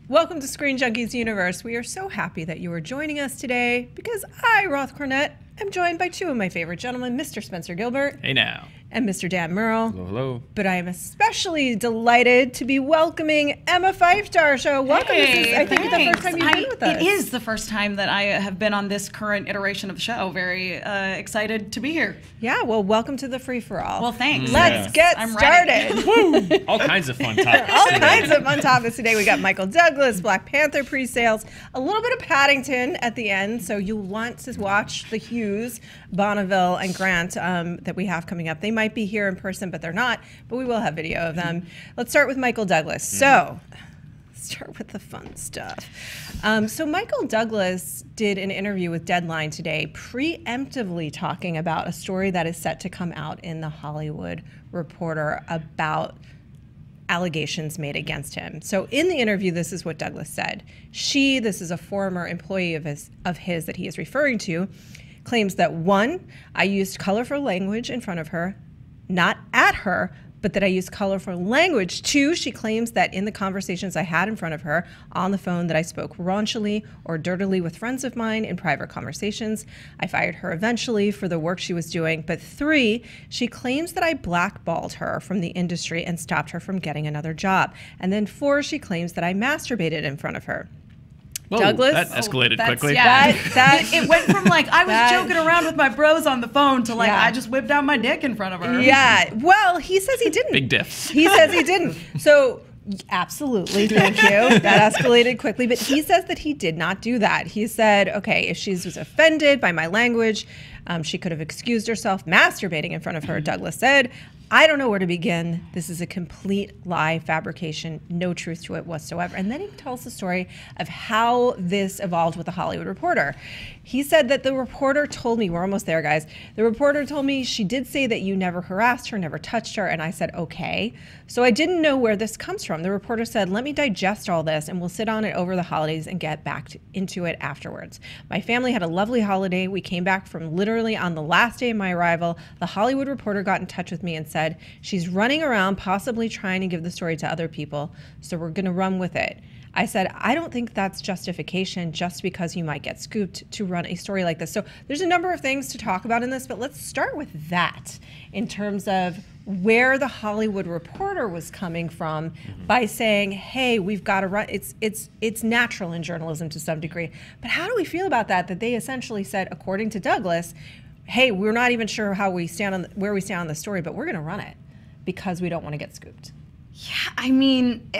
Welcome to Screen Junkies Universe. We are so happy that you are joining us today because I, Roth Cornet, am joined by two of my favorite gentlemen, Mr. Spencer Gilbert. Hey now. And Mr. Dan Murrell. Hello, hello. But I am especially delighted to be welcoming Emma Fyffe to our show. Welcome. Hey, this is, I think, the first time you've been with us. It is the first time that I have been on this current iteration of the show. Very excited to be here. Yeah, well, welcome to the free-for-all. Well, thanks. Let's get started. Woo! All kinds of fun topics. All kinds of fun topics today. We got Michal Douglas, Black Panther pre-sales, a little bit of Paddington at the end. So you'll want to watch the Hughes, Bonneville, and Grant that we have coming up. They might be here in person, but they're not. But we will have video of them. Let's start with Michal Douglas. So start with the fun stuff. So Michal Douglas did an interview with Deadline today, preemptively talking about a story that is set to come out in The Hollywood Reporter about allegations made against him. So in the interview, this is what Douglas said. This is a former employee of his that he is referring to, claims that 1, I used colorful language in front of her, not at her, but that I used colorful language. 2, she claims that in the conversations I had in front of her on the phone that I spoke raunchily or dirtily with friends of mine in private conversations. I fired her eventually for the work she was doing. But 3, she claims that I blackballed her from the industry and stopped her from getting another job. And then 4, she claims that I masturbated in front of her. Whoa, Douglas? that escalated quickly. Yeah. It went from like, I was joking around with my bros on the phone to like, I just whipped out my dick in front of her. Yeah, well, he says he didn't. Big diff. He says he didn't. So, absolutely, thank you. That escalated quickly, but he says that he did not do that. He said, okay, if she was offended by my language, she could have excused herself. Masturbating in front of her, Douglas said, I don't know where to begin. This is a complete lie, fabrication, no truth to it whatsoever. And then he tells the story of how this evolved with The Hollywood Reporter. He said that the reporter told me, we're almost there, guys. The reporter told me she did say that you never harassed her, never touched her. And I said, okay. So I didn't know where this comes from. The reporter said, let me digest all this and we'll sit on it over the holidays and get back into it afterwards. My family had a lovely holiday. We came back from literally on the last day of my arrival. The Hollywood Reporter got in touch with me and said, she's running around possibly trying to give the story to other people, so we're going to run with it. I said, I don't think that's justification just because you might get scooped to run a story like this. So there's a number of things to talk about in this, but let's start with that in terms of where The Hollywood Reporter was coming from by saying, hey, we've got to run. It's natural in journalism to some degree. But how do we feel about that they essentially said, according to Douglas, hey, we're not even sure how we stand on where we stand on the story, but we're going to run it because we don't want to get scooped. Yeah, I mean,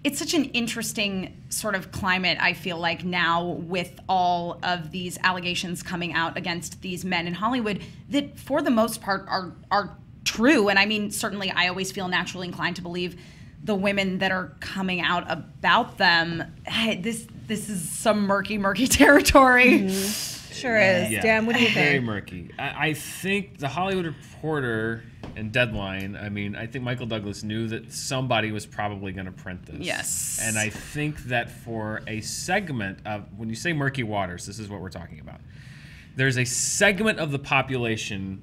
it's such an interesting sort of climate, I feel like, now with all of these allegations coming out against these men in Hollywood that for the most part are true. And I mean, certainly I always feel naturally inclined to believe the women that are coming out about them. Hey, this is some murky territory. Sure is. Yeah. Dan, what do you think? Very murky. I think The Hollywood Reporter and Deadline, I mean, I think Michal Douglas knew that somebody was probably going to print this. Yes. And I think that for a segment of, when you say murky waters, this is what we're talking about. There's a segment of the population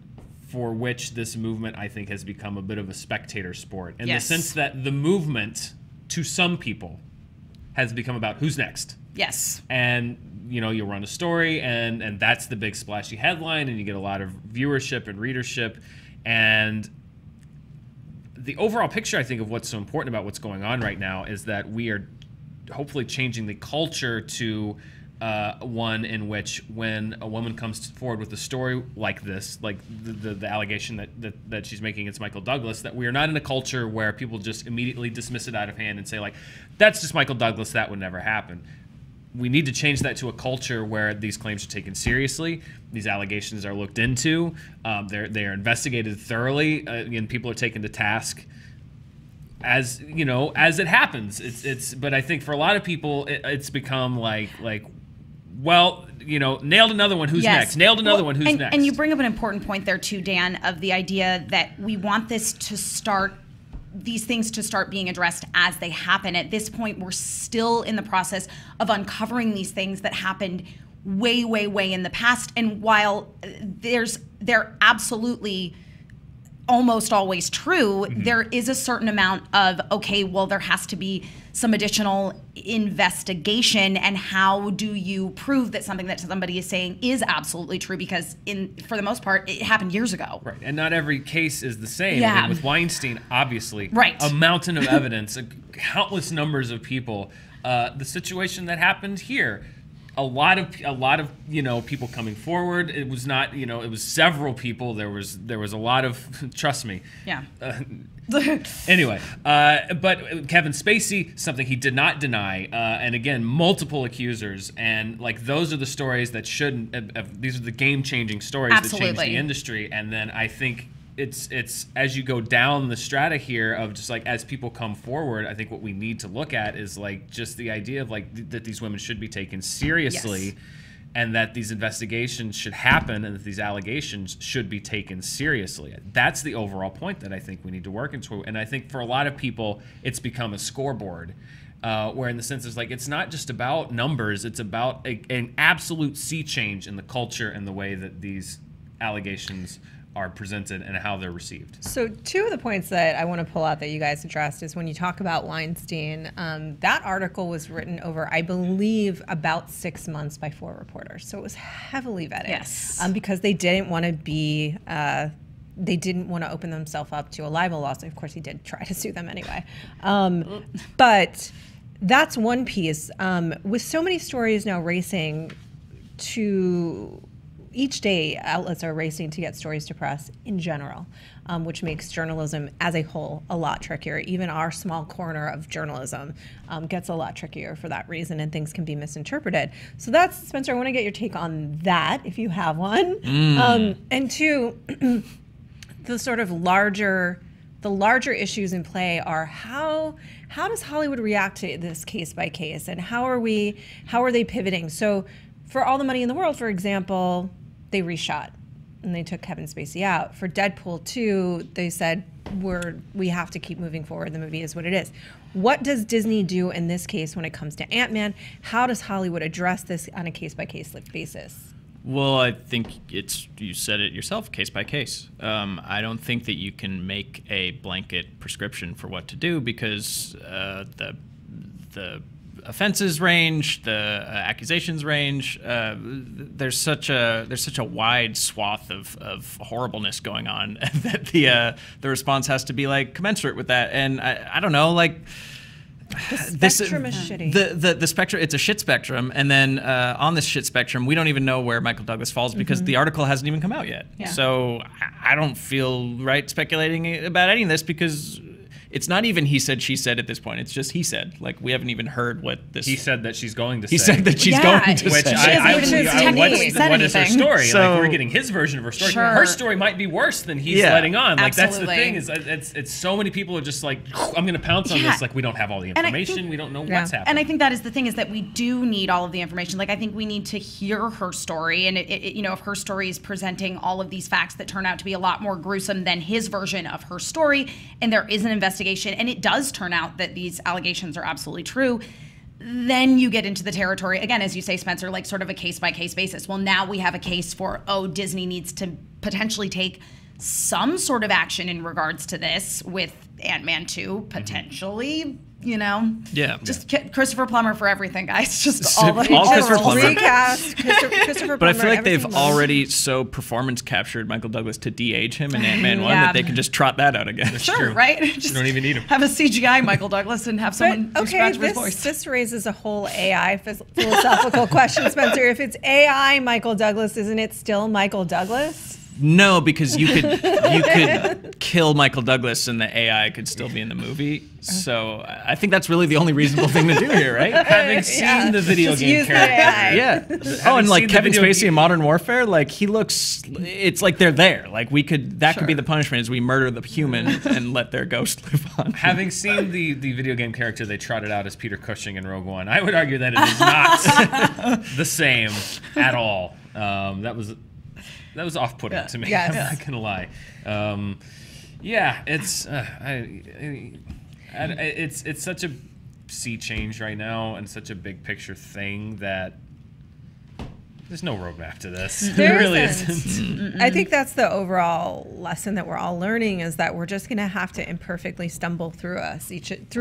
for which this movement, I think, has become a bit of a spectator sport. In the sense that the movement, to some people, has become about who's next. Yes. And you know, you run a story and that's the big splashy headline and you get a lot of viewership and readership. And the overall picture, I think, of what's so important about what's going on right now is that we are hopefully changing the culture to one in which when a woman comes forward with a story like this, like the allegation that she's making against Michal Douglas, that we are not in a culture where people just immediately dismiss it out of hand and say, like, that's just Michal Douglas, that would never happen. We need to change that to a culture where these claims are taken seriously, these allegations are looked into, they are investigated thoroughly, and people are taken to task as you know as it happens. But I think for a lot of people, it's become like well, you know, nailed another one. Who's next? Nailed another one. Who's next? And you bring up an important point there too, Dan, of the idea that we want this to start. These things to start being addressed as they happen. At this point, we're still in the process of uncovering these things that happened way, way, way in the past. And while there absolutely almost always true, there is a certain amount of, okay, well, there has to be some additional investigation, and how do you prove that something that somebody is saying is absolutely true? Because for the most part, it happened years ago. Right, and not every case is the same. Yeah. I mean, with Weinstein, obviously, right. A mountain of evidence, countless numbers of people. The situation that happened here, a lot of people coming forward. It was not it was several people. There was a lot of trust me. Yeah. Anyway, but Kevin Spacey, something he did not deny, and again, multiple accusers, and like those are the stories that shouldn't. These are the game-changing stories that change the industry, and then I think. It's as you go down the strata here of just like as people come forward, I think what we need to look at is like just the idea of like that these women should be taken seriously, yes. And that these investigations should happen and that these allegations should be taken seriously. That's the overall point that I think we need to work into. And I think for a lot of people, it's become a scoreboard. Where in the sense is like it's not just about numbers, it's about an absolute sea change in the culture and the way that these allegations are presented and how they're received. So two of the points that I want to pull out that you guys addressed is when you talk about Weinstein, that article was written over, I believe, about 6 months by 4 reporters. So it was heavily vetted. Yes. Because they didn't want to be, they didn't want to open themselves up to a libel lawsuit. Of course, he did try to sue them anyway. But that's one piece. With so many stories now racing to... Each day, outlets are racing to get stories to press in general, which makes journalism as a whole a lot trickier. Even our small corner of journalism gets a lot trickier for that reason, and things can be misinterpreted. So that's, Spencer, I want to get your take on that, if you have one. And two, the sort of larger issues in play are how does Hollywood react to this case by case, and how are they pivoting? So for All the Money in the World, for example, they reshot and they took Kevin Spacey out. For Deadpool 2, they said we have to keep moving forward. The movie is what it is. What does Disney do in this case when it comes to Ant-Man? How does Hollywood address this on a case-by-case basis? Well, I think you said it yourself, case by case. I don't think that you can make a blanket prescription for what to do because the offenses range, the accusations range. There's such a wide swath of horribleness going on that the response has to be like commensurate with that. And I don't know, like the spectrum is shitty. The spectrum, it's a shit spectrum, and then on this shit spectrum, we don't even know where Michael Douglas falls because the article hasn't even come out yet. Yeah. So I don't feel right speculating about any of this because. It's not even he said, she said at this point. It's just he said. Like, we haven't even heard what this... He said that she's going to say. He said that she's going to which say. What is her story? So, like, we're getting his version of her story. Sure. Her story might be worse than he's letting on. Like, Absolutely. that's the thing. Is it's so many people are just like, I'm going to pounce on this. Like, we don't have all the information. We don't know what's happening. And I think that is the thing is that we do need all of the information. Like, I think we need to hear her story. And, if her story is presenting all of these facts that turn out to be a lot more gruesome than his version of her story, and there is an investigation, and it does turn out that these allegations are absolutely true, then you get into the territory, again, as you say, Spencer, like sort of a case-by-case basis. Well, now we have a case for, Disney needs to potentially take some sort of action in regards to this with Ant-Man 2, potentially, Just Christopher Plummer for everything, guys. Just all Christopher Plummer. Recast Christopher Plummer. But I feel like they've already so performance captured Michael Douglas to de-age him in Ant-Man 1 that they can just trot that out again. Sure, right? You don't even need him. Have a CGI Michael Douglas and have someone scratch his voice. This raises a whole AI philosophical question, Spencer. If it's AI Michael Douglas, isn't it still Michael Douglas? No, because you could kill Michael Douglas and the AI could still be in the movie. So I think that's really the only reasonable thing to do here, right? Having seen the video game character. And like Kevin Spacey in Modern Warfare, like he looks, it's like they're there. Like that could be the punishment is we murder the human and let their ghost live on. Having seen the video game character they trotted out as Peter Cushing in Rogue One, I would argue that it is not the same at all. That was off-putting to me. Yes. I'm not gonna lie. It's such a sea change right now and such a big picture thing that there's no roadmap to this. There really isn't. I think that's the overall lesson that we're all learning, is that we're just going to have to imperfectly stumble through this, each and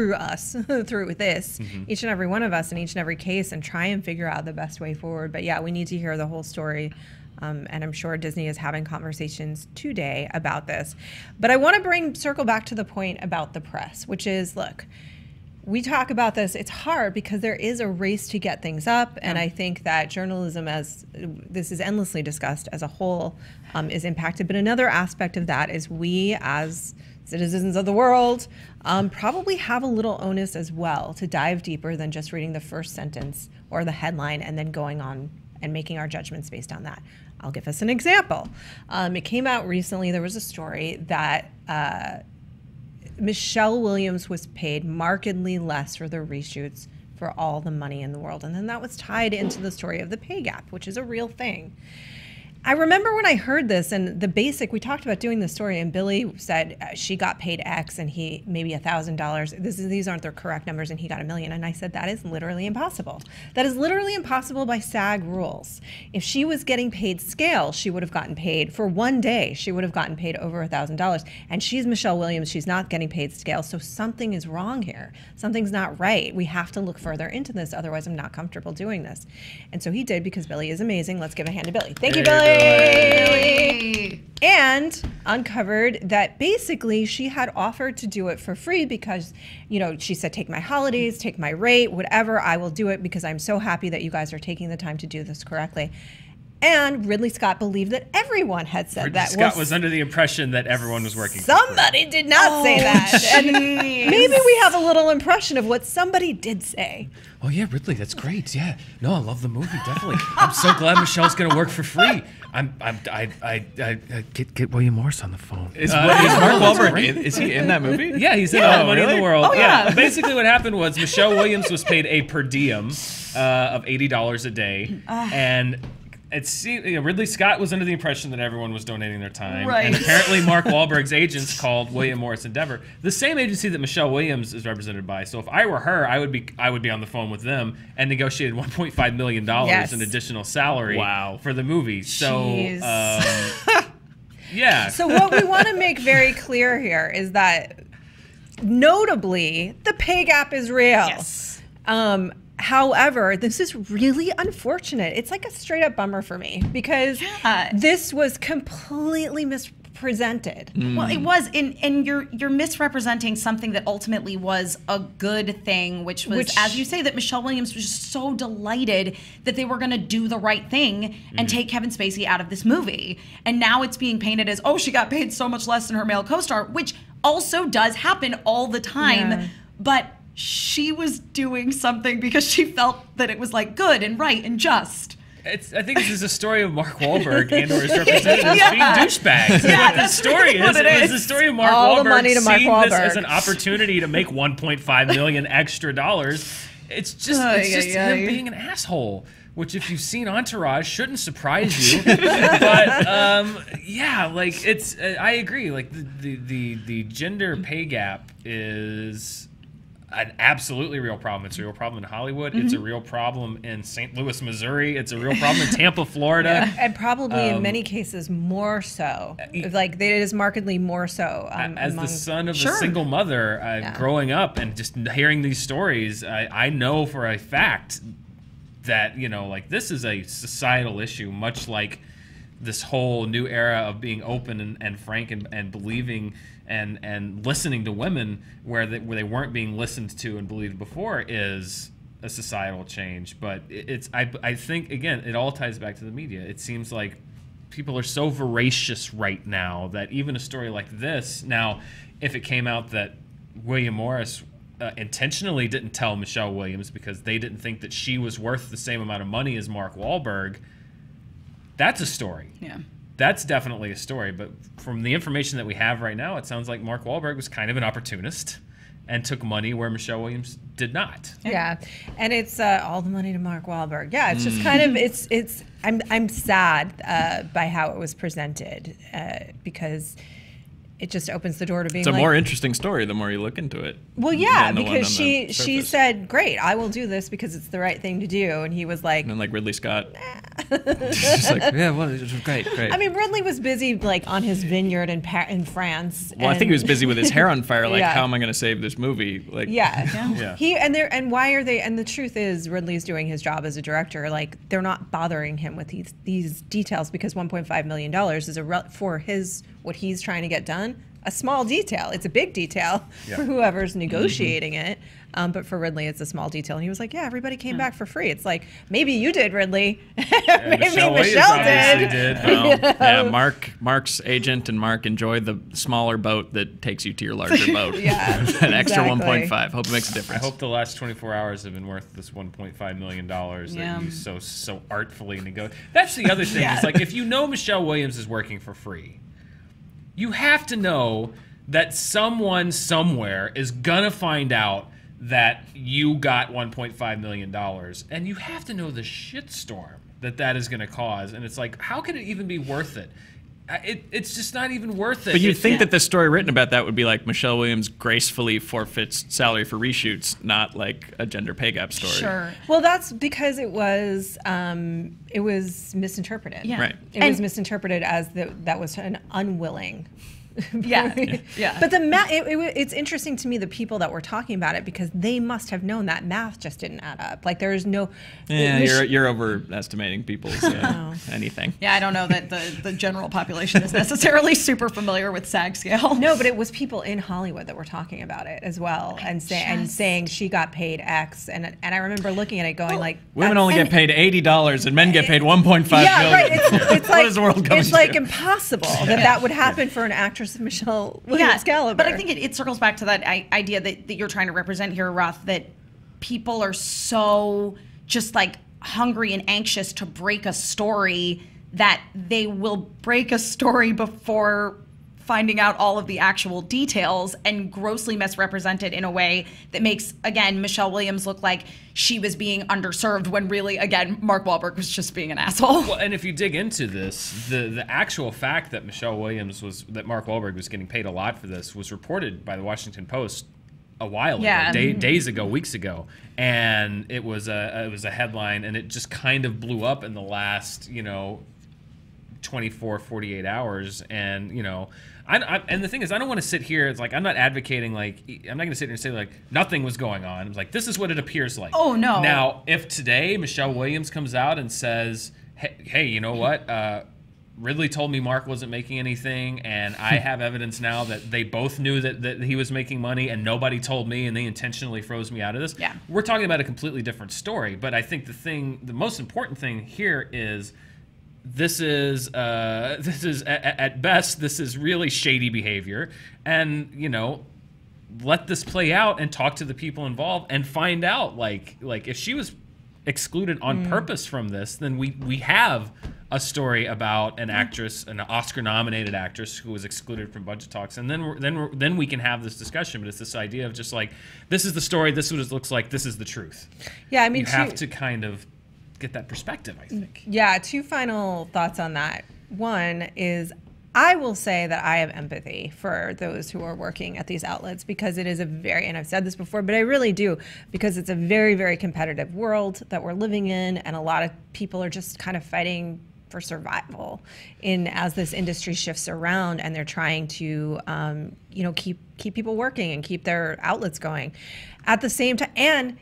every one of us in each and every case, and try and figure out the best way forward. But yeah, we need to hear the whole story. And I'm sure Disney is having conversations today about this. But I want to circle back to the point about the press, which is, look, we talk about this, it's hard because there is a race to get things up. And I think that journalism, as this is endlessly discussed as a whole, is impacted. But another aspect of that is we as citizens of the world probably have a little onus as well to dive deeper than just reading the first sentence or the headline and then going on and making our judgments based on that. I'll give us an example. It came out recently, there was a story that Michelle Williams was paid markedly less for the reshoots for all the money in the world. And then that was tied into the story of the pay gap, which is a real thing. I remember when I heard this, and we talked about doing this story, and Billy said she got paid X and he maybe $1,000. These aren't the correct numbers, and he got $1 million. And I said, that is literally impossible. That is literally impossible by SAG rules. If she was getting paid scale, she would have gotten paid for one day. She would have gotten paid over $1,000. And she's Michelle Williams. She's not getting paid scale. So something is wrong here. Something's not right. We have to look further into this. Otherwise, I'm not comfortable doing this. And so he did, because Billy is amazing. Let's give a hand to Billy. Thank you, Billy. And uncovered that basically she had offered to do it for free because, she said, take my holidays, take my rate, whatever, I will do it because I'm so happy that you guys are taking the time to do this correctly. And Ridley Scott believed that everyone had said that. Scott was under the impression that everyone was working. Somebody did not say that. And maybe we have a little impression of what somebody did say. Oh yeah, Ridley, that's great. Yeah, no, I love the movie, definitely. I'm so glad Michelle's going to work for free. Get William Morris on the phone. Is Mark Wahlberg? Is he in that movie? Yeah, he's in All the Money in the World. Oh yeah. Basically, what happened was Michelle Williams was paid a per diem of $80 a day, and Ridley Scott was under the impression that everyone was donating their time. Right. And apparently Mark Wahlberg's agents called William Morris Endeavor, the same agency that Michelle Williams is represented by. So if I were her, I would be on the phone with them and negotiated $1.5 million in additional salary for the movie. So yeah. So what we want to make very clear here is that notably the pay gap is real. Yes. However, this is really unfortunate. It's like a straight up bummer for me because this was completely mispresented. Well, it was, and you're misrepresenting something that ultimately was a good thing, which was, as you say, that Michelle Williams was just so delighted that they were going to do the right thing and take Kevin Spacey out of this movie. And now it's being painted as, oh, she got paid so much less than her male co-star, which also does happen all the time. Yeah. But she was doing something because she felt that it was like good and right and just. I think this is a story of Mark Wahlberg and or his representatives being douchebags. Yeah, what the story is. It's the story of Mark Wahlberg seeing this as an opportunity to make $1.5 million extra dollars. It's just him being an asshole. Which, if you've seen Entourage, shouldn't surprise you. But I agree. Like the gender pay gap is an absolutely real problem. It's a real problem in Hollywood. It's a real problem in St. Louis, Missouri. It's a real problem in Tampa, Florida. And probably in many cases more so. Like it is markedly more so. As the son of a single mother growing up and just hearing these stories, I know for a fact that, this is a societal issue, much like this whole new era of being open and frank and believing and listening to women where they weren't being listened to and believed before is a societal change. But I think, again, it all ties back to the media. It seems like people are so voracious right now that even a story like this, now, if it came out that William Morris intentionally didn't tell Michelle Williams because they didn't think that she was worth the same amount of money as Mark Wahlberg, that's a story. Yeah. That's definitely a story. But from the information that we have right now, it sounds like Mark Wahlberg was kind of an opportunist and took money where Michelle Williams did not. Yeah, and it's all the money to Mark Wahlberg. Yeah, it's just kind of I'm sad by how it was presented because it just opens the door to being It's a like, more interesting story the more you look into it. well, yeah, than the one because on she the she surface. said, great, I will do this because it's the right thing to do. And he was like, And then like Ridley Scott. Just like, yeah, well, it was great. I mean, Ridley was busy like on his vineyard in France. Well, I think he was busy with his hair on fire. Like, Yeah. how am I going to save this movie? Like, Yeah. And why are they? And the truth is, Ridley's doing his job as a director. Like, they're not bothering him with these details because $1.5 million is for what he's trying to get done. A small detail. It's a big detail for whoever's negotiating it. But for Ridley, it's a small detail. And he was like, yeah, everybody came back for free. It's like, maybe you did, Ridley. Maybe Michelle Michelle obviously did. did. well, yeah, Mark's agent and Mark enjoy the smaller boat that takes you to your larger boat. Yeah, An extra exactly. 1.5. Hope it makes a I difference. hope the last 24 hours have been worth this $1.5 million that you so artfully negotiate. That's the other thing. It's like, if you know Michelle Williams is working for free, you have to know that someone somewhere is gonna find out that you got $1.5 million, and you have to know the shitstorm that is going to cause. And it's like, how can it even be worth it? It's just not even worth it. But you'd think that the story written about that would be like Michelle Williams gracefully forfeits salary for reshoots, not like a gender pay gap story. Sure. Well, that's because it was misinterpreted. Yeah. Right. It was misinterpreted as that was an unwilling. Yeah. But it's interesting to me, the people that were talking about it, because they must have known that math just didn't add up. Like, there's no. Yeah, you're overestimating people's anything. Yeah, I don't know that the general population is necessarily super familiar with SAG scale. No, but it was people in Hollywood that were talking about it as well, and saying she got paid X, and I remember looking at it going like, Women only get paid $80 and men get paid $1.5 yeah, million. right. It's like What is the world coming it's like to? impossible that would happen for an actress of Michelle Williams' caliber. But I think it circles back to that idea that you're trying to represent here, Roth, that people are so just like hungry and anxious to break a story that they will break a story before finding out all of the actual details and grossly misrepresent it in a way that makes, again, Michelle Williams look like she was being underserved when really, again, Mark Wahlberg was just being an asshole. Well, and if you dig into this, the actual fact that that Mark Wahlberg was getting paid a lot for this was reported by the Washington Post a while ago, days ago, weeks ago, and it was a headline, and it just kind of blew up in the last 24, 48 hours, and and the thing is, I don't want to sit here. It's like, I'm not advocating, like, I'm not going to sit here and say like nothing was going on. It's like, this is what it appears like. Oh no. Now, if today Michelle Williams comes out and says, hey, you know what? Ridley told me Mark wasn't making anything, and I have evidence now that they both knew that he was making money, and nobody told me, and they intentionally froze me out of this. Yeah. We're talking about a completely different story. But I think the most important thing here is, this is at best, this is really shady behavior, and let this play out and talk to the people involved and find out like if she was excluded on purpose from this, then we have a story about an actress, an Oscar-nominated actress who was excluded from budget talks, and then we can have this discussion. But it's this idea of just like, this is the story, this is what it looks like, this is the truth. Yeah, I mean, you have to kind of get that perspective, I think. Yeah, two final thoughts on that. One is, I will say that I have empathy for those who are working at these outlets, because it is and I've said this before, but I really do, because it's a very, very competitive world that we're living in, and a lot of people are just kind of fighting for survival as this industry shifts around, and they're trying to keep people working and keep their outlets going. At the same time, and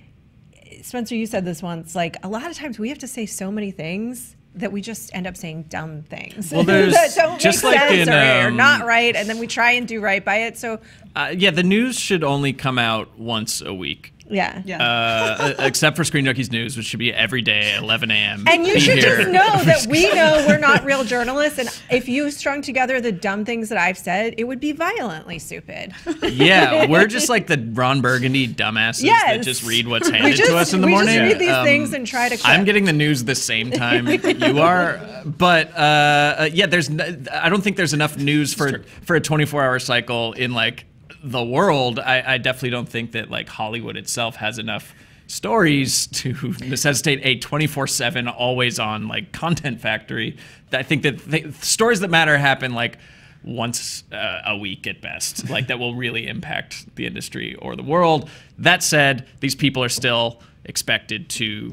Spencer, you said this once, like, a lot of times we have to say so many things that we just end up saying dumb things. Well, there's that don't just make like sense, in, or are not right, and then we try and do right by it. So the news should only come out once a week. Yeah. Except for ScreenJunkies News, which should be every day at 11 a.m. And you should just know that we know we're not real journalists, and if you strung together the dumb things that I've said, it would be violently stupid. Yeah, we're just like the Ron Burgundy dumbasses that just read what's handed to us in the morning. We just read these things and try to clip. I'm getting the news the same time you are, but I don't think there's enough news for a 24-hour cycle in like the world. I definitely don't think that like Hollywood itself has enough stories to necessitate a 24/7 always on like content factory. I think that stories that matter happen like once a week at best, like that will really impact the industry or the world. That said, these people are still expected to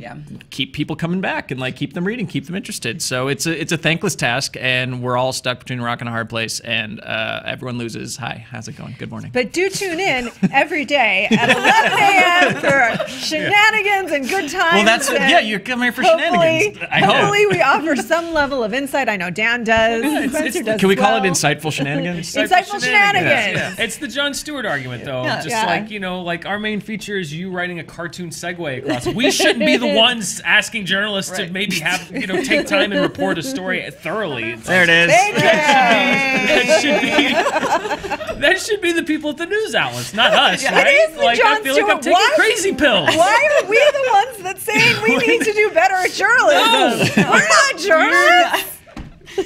keep people coming back and like keep them reading, keep them interested. So it's a thankless task, and we're all stuck between a rock and a hard place, and everyone loses. Hi, how's it going? Good morning. But do tune in every day at 11 a.m. for Shenanigans and good times. Well, that's you're coming here for Shenanigans. Hopefully we offer some level of insight. I know Dan does. Spencer does. Can we call it insightful Shenanigans? Insightful Shenanigans. Yeah. It's the Jon Stewart argument, though. Just like, you know, like our main feature is you writing a cartoon segue across. We shouldn't be the ones asking journalists to maybe have, you know, take time and report a story thoroughly. It's there it is. That should be the people at the news outlets, not us, right? It is the like, Jon I feel Stewart. like I'm taking crazy pills. Why are we the ones that saying we need to do better at journalism? We're not journalists.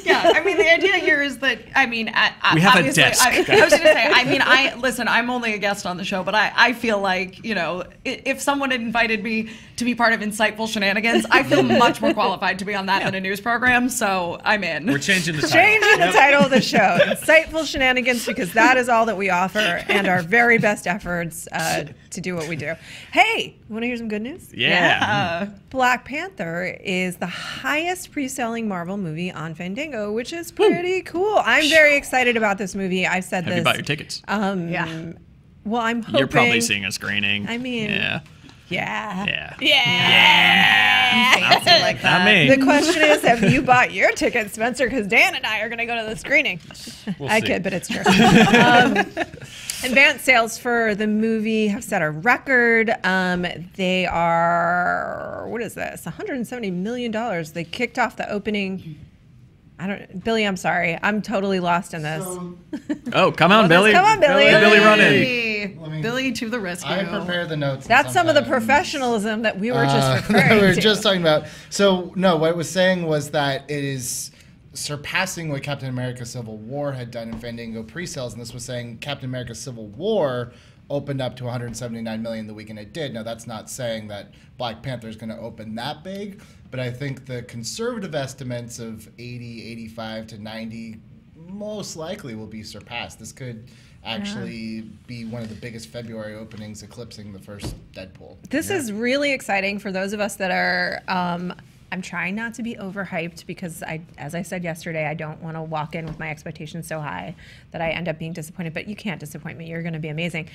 Yeah, I mean, the idea here is that, I mean, we have a desk. I was going to say, I mean, listen, I'm only a guest on the show, but I feel like, you know, if someone had invited me to be part of Insightful Shenanigans, I feel much more qualified to be on that than a news program, so I'm in. We're changing the title. Changing the title of the show. Insightful Shenanigans, because that is all that we offer and our very best efforts to do what we do. Hey, you want to hear some good news? Yeah. Black Panther is the highest pre-selling Marvel movie on Fandango, which is pretty cool. I'm very excited about this movie. I've said this. Have you bought your tickets? Well, I'm hoping. You're probably seeing a screening. I mean, yeah. Fancy like that. Not me. The question is, have you bought your ticket, Spencer? Because Dan and I are going to go to the screening. I kid, but it's true. Advanced sales for the movie have set a record. They are, what is this? $170 million. They kicked off the opening. Billy, I'm sorry. I'm totally lost in this. Oh, come on, Billy. Come on, Billy. Billy, run in. Billy to the rescue. I prepare the notes. That's some of the professionalism that we were just referring we were to. just talking about. So, no, what it was saying was that it is surpassing what Captain America Civil War had done in Fandango pre-sales, and this was saying Captain America Civil War opened up to 179 million the weekend it did. Now, that's not saying that Black Panther is going to open that big, but I think the conservative estimates of 80, 85 to 90 most likely will be surpassed. This could actually be one of the biggest February openings, eclipsing the first Deadpool. This is really exciting for those of us that are, I'm trying not to be overhyped because, as I said yesterday, I don't want to walk in with my expectations so high that I end up being disappointed, but you can't disappoint me. You're going to be amazing.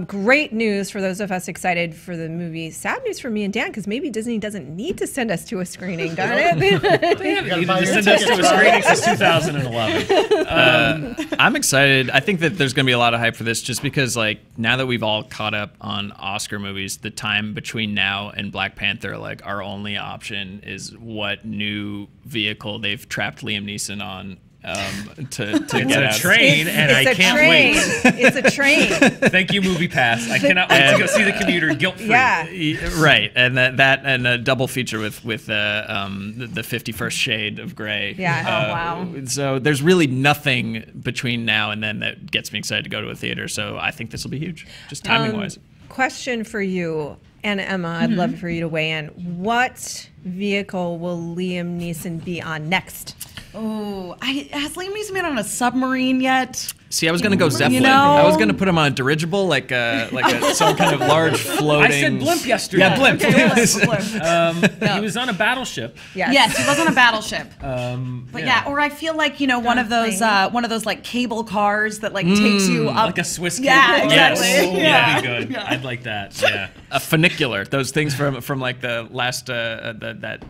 Great news for those of us excited for the movie. Sad news for me and Dan, because maybe Disney doesn't need to send us to a screening, darn it. They haven't needed to send us to a screening since 2011. I'm excited. I think that there's going to be a lot of hype for this just because, like, now that we've all caught up on Oscar movies, the time between now and Black Panther, like, our only option is what new vehicle they've trapped Liam Neeson on to get It's a train, and I can't wait. It's a train. Thank you, Movie Pass. I cannot wait to go see The Commuter guilt-free. Yeah. Right, and that and a double feature with the 51st Shade of Grey. Yeah. Wow. So there's really nothing between now and then that gets me excited to go to a theater. So I think this will be huge, just timing wise. Question for you and Emma. I'd love for you to weigh in. What vehicle will Liam Neeson be on next? Oh, has Liam Neeson been on a submarine yet? See, I was going to go Zeppelin. You know? I was going to put him on a dirigible, like some kind of large floating. I said blimp yesterday. Yeah, blimp. Okay, He was on a battleship. Yes, he was on a battleship. But Or I feel like, you know, one of those like cable cars that like takes you up. like a Swiss cable. Yeah, car? exactly. Yes. Yeah. That'd be good. I'd like that. Yeah. A funicular. Those things from like the last that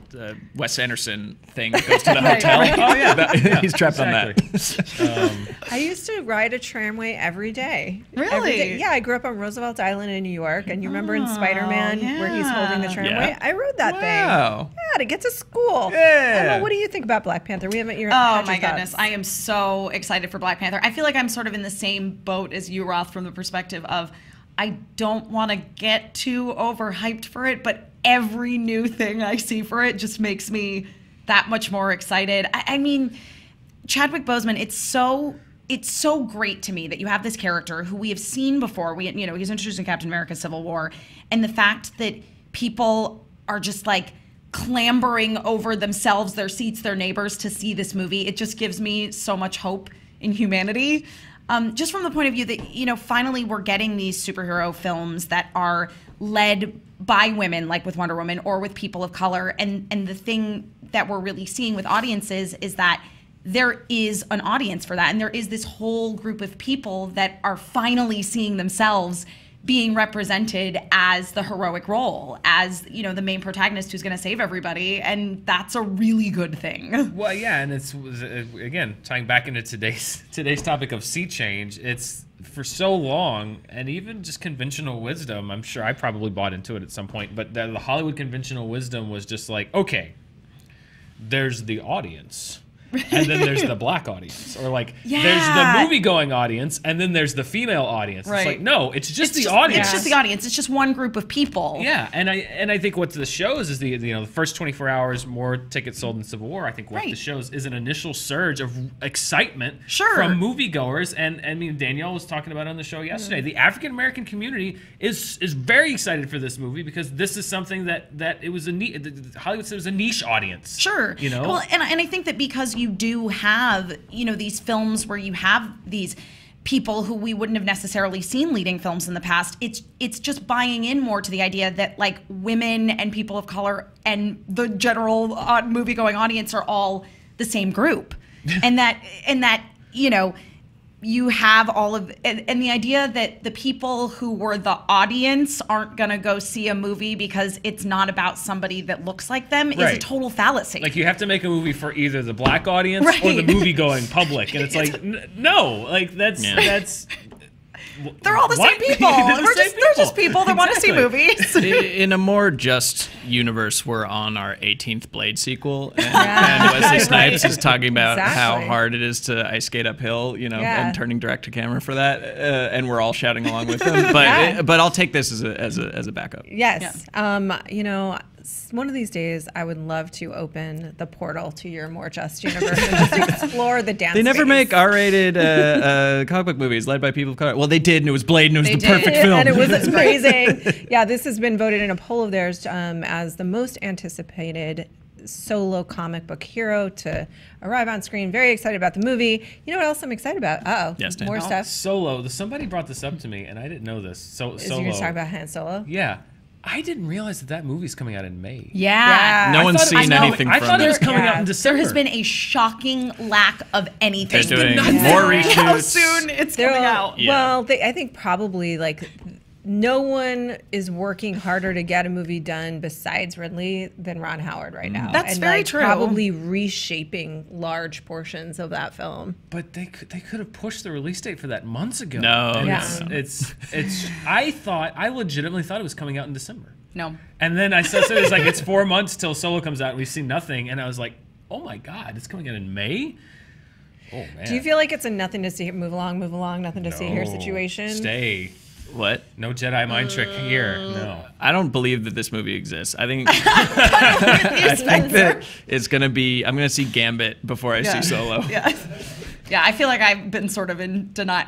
Wes Anderson thing goes to the hotel. Right. Oh yeah. He's trapped on that. I used to ride a tramway every day. Really? Every day. Yeah, I grew up on Roosevelt Island in New York, and you remember in Spider-Man where he's holding the tramway? Yeah. I rode that thing. Wow. Yeah, to get to school. Yeah. Emma, what do you think about Black Panther? We haven't Oh my goodness, I am so excited for Black Panther. I feel like I'm sort of in the same boat as you, Roth, from the perspective of I don't want to get too overhyped for it, but every new thing I see for it just makes me that much more excited. I mean, Chadwick Boseman, it's so great to me that you have this character who we have seen before. He's introduced in Captain America Civil War, and the fact that people are just like clambering over themselves, their seats, their neighbors to see this movie, it just gives me so much hope in humanity. Just from the point of view that, you know, finally we're getting these superhero films that are led by women, like with Wonder Woman, or with people of color. And the thing that we're really seeing with audiences is that there is an audience for that. And there is this whole group of people that are finally seeing themselves being represented as the heroic role, as, you know, the main protagonist who's going to save everybody, and that's a really good thing. Well, yeah, and it's, again, tying back into today's topic of sea change, it's for so long, and even just conventional wisdom, I'm sure I probably bought into it at some point, but the Hollywood conventional wisdom was just like, okay, there's the audience. And then there's the black audience, or like there's the movie-going audience, and then there's the female audience. Right. It's like, no, it's just the audience. It's just the audience. It's just one group of people. Yeah, and I think what this shows is the first 24 hours more tickets sold in Civil War. I think what this shows is an initial surge of excitement from moviegoers, and I mean Danielle was talking about it on the show yesterday. The African American community is very excited for this movie because this is something that it was Hollywood said it was a niche audience. Sure, you know. Well, and I think that because you do have, you know, these films where you have these people who we wouldn't have necessarily seen leading films in the past, it's just buying in more to the idea that like women and people of color and the general movie-going audience are all the same group. and that you know, you have all of, and the idea that the people who were the audience aren't going to go see a movie because it's not about somebody that looks like them is a total fallacy. Like, you have to make a movie for either the black audience or the movie-going public. And it's like, no, like, that's... They're all the same people. They're just people that want to see movies. In a more just universe, we're on our 18th Blade sequel, and Wesley Snipes is talking about how hard it is to ice skate uphill, you know, and turning direct to camera for that, and we're all shouting along with him. But I'll take this as a backup. Yes, you know, one of these days I would love to open the portal to your more just universe and just explore the dance. They never make R-rated comic book movies led by people of color. Well, they did, and it was Blade, and it was the perfect film. And it was amazing. Yeah, this has been voted in a poll of theirs as the most anticipated solo comic book hero to arrive on screen. Very excited about the movie. You know what else I'm excited about? Yes, more stuff. Solo. Somebody brought this up to me, and I didn't know this. Solo. You're going to talk about Han Solo? Yeah. I didn't realize that movie's coming out in May. Yeah. No one's seen anything from it. I thought it was coming out in December. There has been a shocking lack of anything. They're doing more reshoots. How soon it's coming out. Well, I think probably like no one is working harder to get a movie done besides Ridley than Ron Howard right now. That's very true. Probably reshaping large portions of that film. But they could have pushed the release date for that months ago. No. It's I legitimately thought it was coming out in December. No. And then I saw it was like it's 4 months till Solo comes out and we've seen nothing, and I was like, oh my God, it's coming out in May? Oh man. Do you feel like it's a nothing to see, move along, nothing to see here situation? Stay. What? No Jedi mind trick here. No. I don't believe that this movie exists. I think I think that it's gonna be. I'm gonna see Gambit before I see Solo. Yeah, I feel like I've been sort of in denial.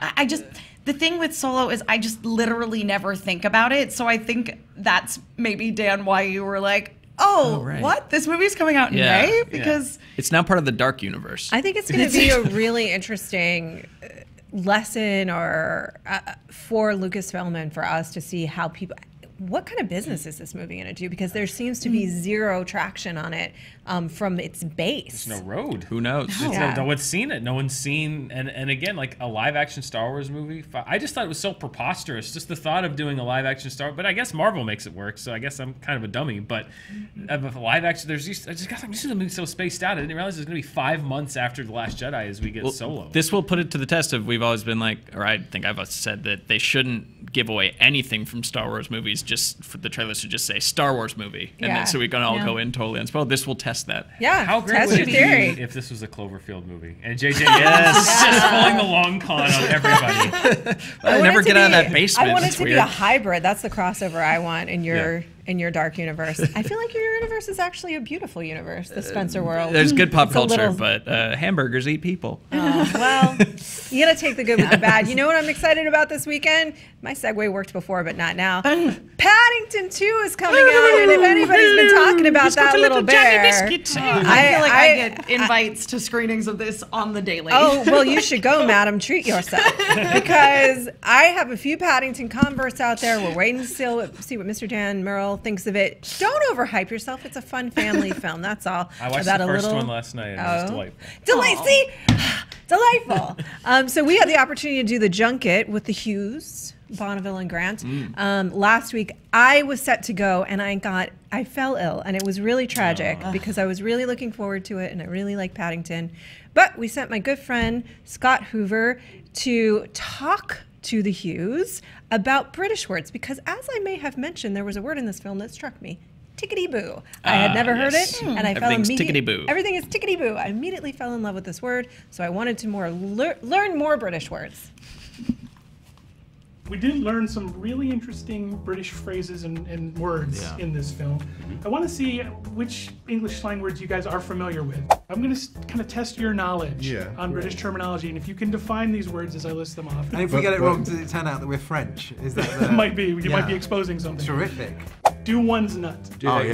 The thing with Solo is I just literally never think about it. So I think that's maybe, Dan, why you were like, right. What? This movie's coming out in May? Because it's now part of the Dark Universe. I think it's going to be a really interesting lesson for Lucasfilm and for us to see how people... What kind of business is this movie going to do? Because there seems to be zero traction on it from its base. There's no road. Who knows? No one's seen it. No one's seen, and again, like a live-action Star Wars movie. I just thought it was so preposterous. Just the thought of doing a live-action Star Wars. But I guess Marvel makes it work, so I guess I'm kind of a dummy. But of a live-action, I'm just something so spaced out. I didn't realize it was going to be 5 months after The Last Jedi as we get Solo. This will put it to the test of we've always been like, or I think I've said that they shouldn't give away anything from Star Wars movies. Just for the trailers to just say Star Wars movie, and then so we can all go in totally unspoiled. This will test that. Yeah, how great would it be if this was a Cloverfield movie and JJ just pulling the long con on everybody? I never get out of that basement. I want it to be a hybrid. That's the crossover I want in your in your dark universe. I feel like your universe is actually a beautiful universe, the Spencer world. There's good pop It's a culture, little- but hamburgers eat people. Well, you gotta take the good with the bad. You know what I'm excited about this weekend? My segue worked before, but not now. Paddington 2 is coming out, and if anybody's been talking about that little bear, I feel like I get invites to screenings of this on the daily. oh, well, you should go, madam. Treat yourself. Because I have a few Paddington converts out there. We're waiting to see what Mr. Dan Murrell thinks of it. Don't overhype yourself. It's a fun family film. That's all. I watched About the a first little- one last night, and it was delightful. See? Delightful. So we had the opportunity to do the junket with the Hughes, Bonneville and Grant. Last week, I was set to go, and I fell ill, and it was really tragic because I was really looking forward to it, and I really like Paddington. But we sent my good friend Scott Hoover to talk to the Hughes about British words because, as I may have mentioned, there was a word in this film that struck me. Tickety-boo. I had never heard yes. it, and I fell Everything's immediately. tickety-boo. Everything is tickety-boo. I immediately fell in love with this word, so I wanted to learn more British words. We did learn some really interesting British phrases and words in this film. I want to see which English slang words you guys are familiar with. I'm going to kind of test your knowledge on British terminology, and if you can define these words as I list them off. And if we get it wrong, does it turn out that we're French? Is that It might be. You might be exposing something. terrific? Do one's nut. I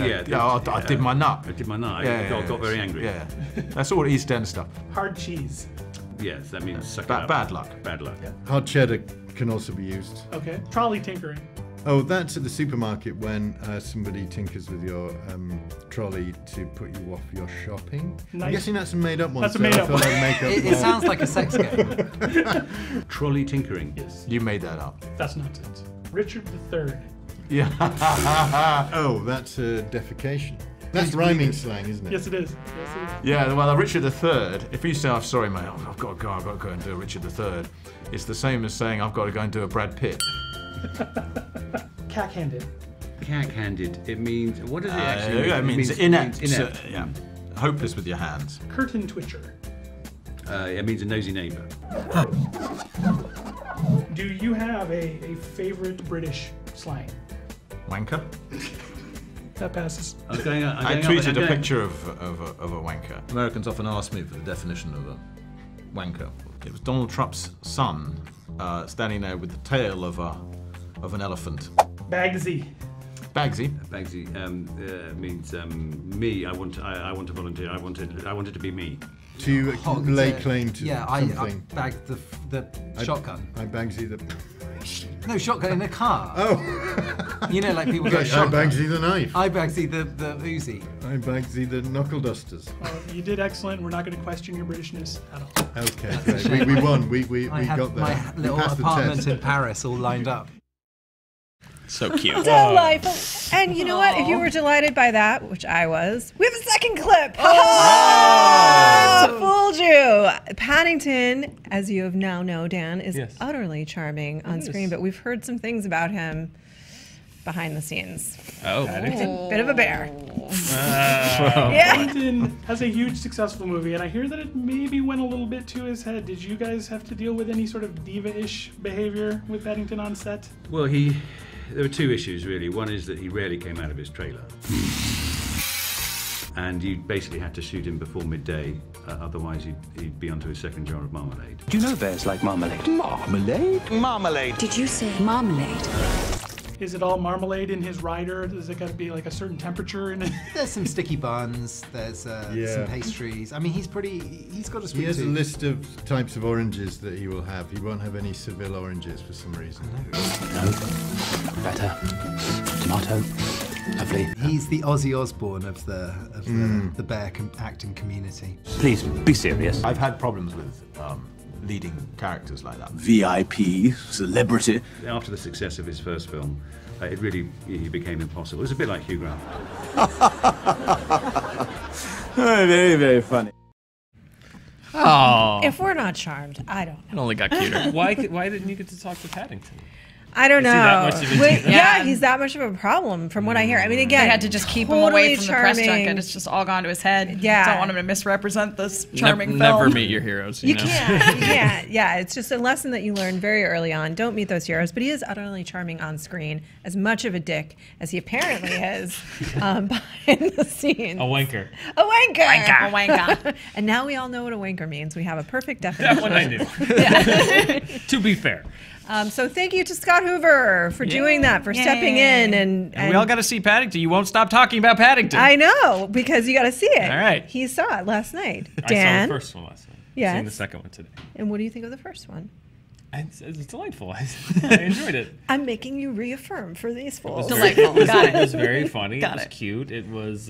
did my nut. I did my nut. Yeah, I got very angry. Yeah, that's all East End stuff. Hard cheese. Yes, that means suck it up. Bad luck. Bad luck. Hard cheddar can also be used. Okay. Trolley tinkering. Oh, that's at the supermarket when somebody tinkers with your trolley to put you off your shopping. I'm Nice. guessing that's a made-up one. That's a so I made-up feel one. like make-up It more. sounds like a sex game. Trolley tinkering. Yes. You made that up. That's not it. Richard III. Yeah. Oh, that's defecation. That's rhyming slang, isn't it? Yes, it is. Yes, it is. Yeah, well, Richard III, if you say, I'm sorry, mate, I've got to go and do a Richard III, it's the same as saying, I've got to go and do a Brad Pitt. Cack-handed. Cack-handed. It means, what does it actually mean? It means inept. Yeah. Hopeless with your hands. Curtain twitcher. It means a nosy neighbour. Do you have a favorite British slang? Wanker? That passes. I tweeted a picture of a wanker. Americans often ask me for the definition of a wanker. It was Donald Trump's son standing there with the tail of an elephant. Bagsy. Bagsy. Bagsy means me. I want to volunteer. I wanted to be me. To lay claim to I something. bagged the shotgun. I Bagsy the... No, shotgun in a car. Oh! You know, like people I get shotgun. Bagsy the knife. I Bagsy the Uzi. I Bagsy the knuckle dusters. You did excellent. We're not going to question your Britishness at all. Okay, great. We won. We I had got there. my We little passed the apartment test. in Paris all lined up. So cute. Delightful. And you know what? If you were delighted by that, which I was, we have a second clip. Fooled you. Paddington, as you have now know, Dan, is utterly charming on screen, but we've heard some things about him behind the scenes. Oh. He's a bit of a bear. Paddington has a huge successful movie, and I hear that it maybe went a little bit to his head. Did you guys have to deal with any sort of diva-ish behavior with Paddington on set? Well, there were two issues really. One is that he rarely came out of his trailer. And you basically had to shoot him before midday, otherwise he'd be onto his second jar of marmalade. Do you know bears like marmalade? Marmalade? Marmalade. Did you say marmalade? Is it all marmalade in his rider? Does it got to be like a certain temperature in it? There's some sticky buns. There's some pastries. I mean, he's got a sweet He has a tooth. list of types of oranges that he will have. He won't have any Seville oranges for some reason. No. Better. Tomato. Lovely. He's the Ozzy Osbourne of the bear acting community. Please, be serious. I've had problems with leading characters like that. VIP, celebrity. After the success of his first film, he became impossible. It was a bit like Hugh Grant. Very, very funny. Oh. If we're not charmed, I don't know. It only got cuter. Why didn't you get to talk to Paddington? I don't know. That much of a Yeah, he's that much of a problem from what I hear. I mean, again, they had to just keep him away from charming. the press junket. It's just all gone to his head. Yeah. Don't want him to misrepresent this charming film. Never meet your heroes. You can't. Yeah, it's just a lesson that you learn very early on. Don't meet those heroes. But he is utterly charming on screen, as much of a dick as he apparently is behind the scenes. A wanker. A wanker. A wanker. And now we all know what a wanker means. We have a perfect definition. That one I knew. To be fair. So thank you to Scott Hoover for doing that, for stepping in. And we all got to see Paddington. You won't stop talking about Paddington. I know, because you got to see it. All right. He saw it last night. I Dan? saw the first one last night. Yes. I've seen the second one today. And what do you think of the first one? It's delightful. I enjoyed it. I'm making you reaffirm for these fools. Delightful. Got it. It was very funny. Got it was it. cute. It was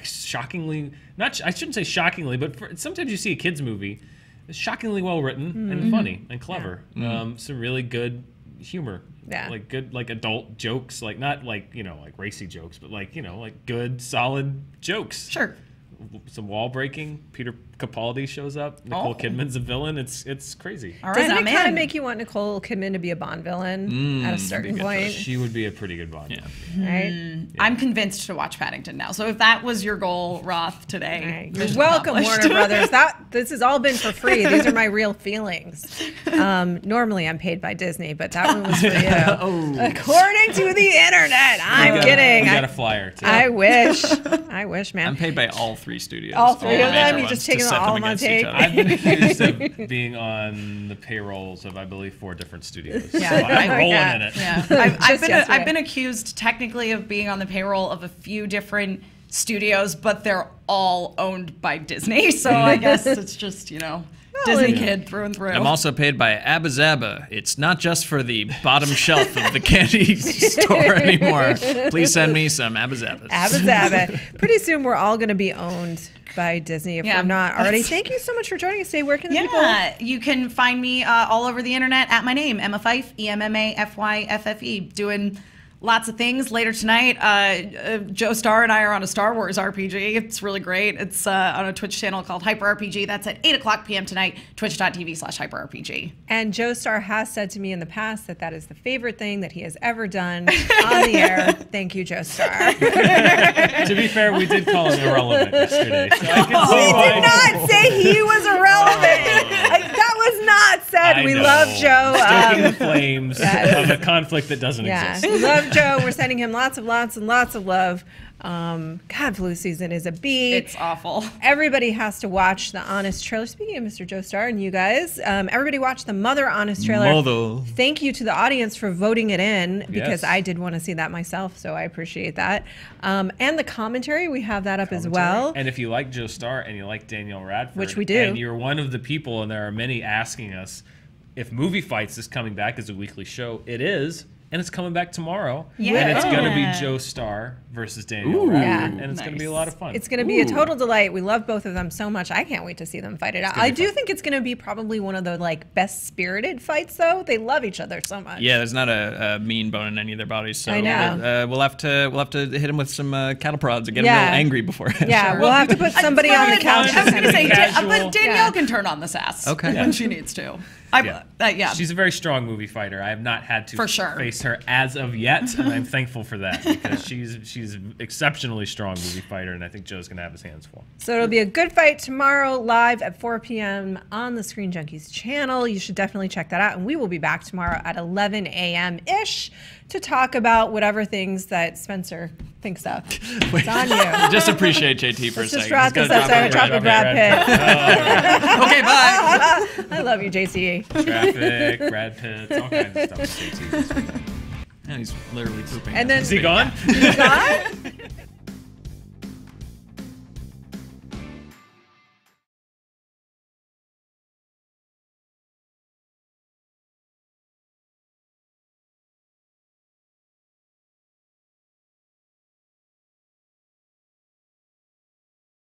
shockingly, not, I shouldn't say shockingly, but sometimes you see a kid's movie, it's shockingly well written and funny and clever. Some really good humor. Yeah. Like good, like adult jokes, like not like, like racy jokes, but like, like good, solid jokes. Sure. Some wall breaking. Peter Capaldi shows up. Nicole Kidman's a villain. It's crazy. All right, Doesn't it I'm kind of in. make you want Nicole Kidman to be a Bond villain at a certain point? She would be a pretty good Bond. Yeah. Right? I'm convinced to watch Paddington now. So if that was your goal, Roth, today, Right. You're welcome, Warner Brothers. This has all been for free. These are my real feelings. Normally, I'm paid by Disney, but that one was for you. According to the internet. I'm kidding. You got a flyer, too. I wish. I wish, man. I'm paid by all three studios. All three the of them? major You ones, just to taking set all them of them on against each tape? other. I've been accused of being on the payrolls of, I believe, 4 different studios. Yeah. So I'm rolling in it. Yeah. I've been accused technically of being on the payroll of a few different studios, but they're all owned by Disney. So I guess it's just, Disney kid through and through. I'm also paid by Abba Zaba. It's not just for the bottom shelf of the candy store anymore. Please send me some Abba Zabas. Abba Zaba. Pretty soon, we're all going to be owned by Disney if we're not already. Thank you so much for joining us today. Where can the people? You can find me all over the internet at my name, Emma Fyffe, EMMAFYFFE, doing lots of things. Later tonight, Joe Starr and I are on a Star Wars RPG. It's really great. It's on a Twitch channel called Hyper RPG. That's at 8:00 p.m. tonight, twitch.tv/hyperrpg. And Joe Starr has said to me in the past that is the favorite thing that he has ever done on the air. Thank you, Joe Starr. To be fair, we did call him irrelevant yesterday. So I can see We why. did not say he was irrelevant. That was not said. I We know. love Joe. Stoking the flames of a conflict that doesn't exist. We love Joe. We're sending him lots and lots of love. God, flu season is a beat. It's awful. Everybody has to watch the Honest trailer. Speaking of Mr. Joe Starr and you guys, everybody watch the Mother Honest trailer. Mother. Thank you to the audience for voting it in because Yes. I did want to see that myself, so I appreciate that. And the commentary, we have that up as well. And if you like Joe Starr and you like Danielle Radford, Which we do. and you're one of the people, and there are many asking us if Movie Fights is coming back as a weekly show, it is. And it's coming back tomorrow. Yeah. And it's going to be Joe Starr versus Danielle Radford. And it's going to be a lot of fun. It's going to be a total delight. We love both of them so much. I can't wait to see them fight it out. I do think it's going to be probably one of the best spirited fights, though. They love each other so much. Yeah, there's not a mean bone in any of their bodies. So I know. we'll have to hit them with some cattle prods and get them a little angry before. Yeah, we'll have to put somebody on the couch. I was going to say, Casual. but Danielle can turn on this ass when she needs to. She's a very strong movie fighter. I have not had to For sure. face her as of yet, and I'm thankful for that because she's an exceptionally strong movie fighter, and I think Joe's going to have his hands full. So it'll be a good fight tomorrow live at 4 p.m. on the Screen Junkies channel. You should definitely check that out. And we will be back tomorrow at 11 a.m.-ish to talk about whatever things that Spencer thinks of. It's on you. Just appreciate JT for Let's a just second. wrap this up. So drop a Brad Pitt. Okay, bye. I love you, JC. Traffic, Brad Pitt, all kinds of stuff with JT this week. And he's literally pooping. And then Is he gone? he's gone?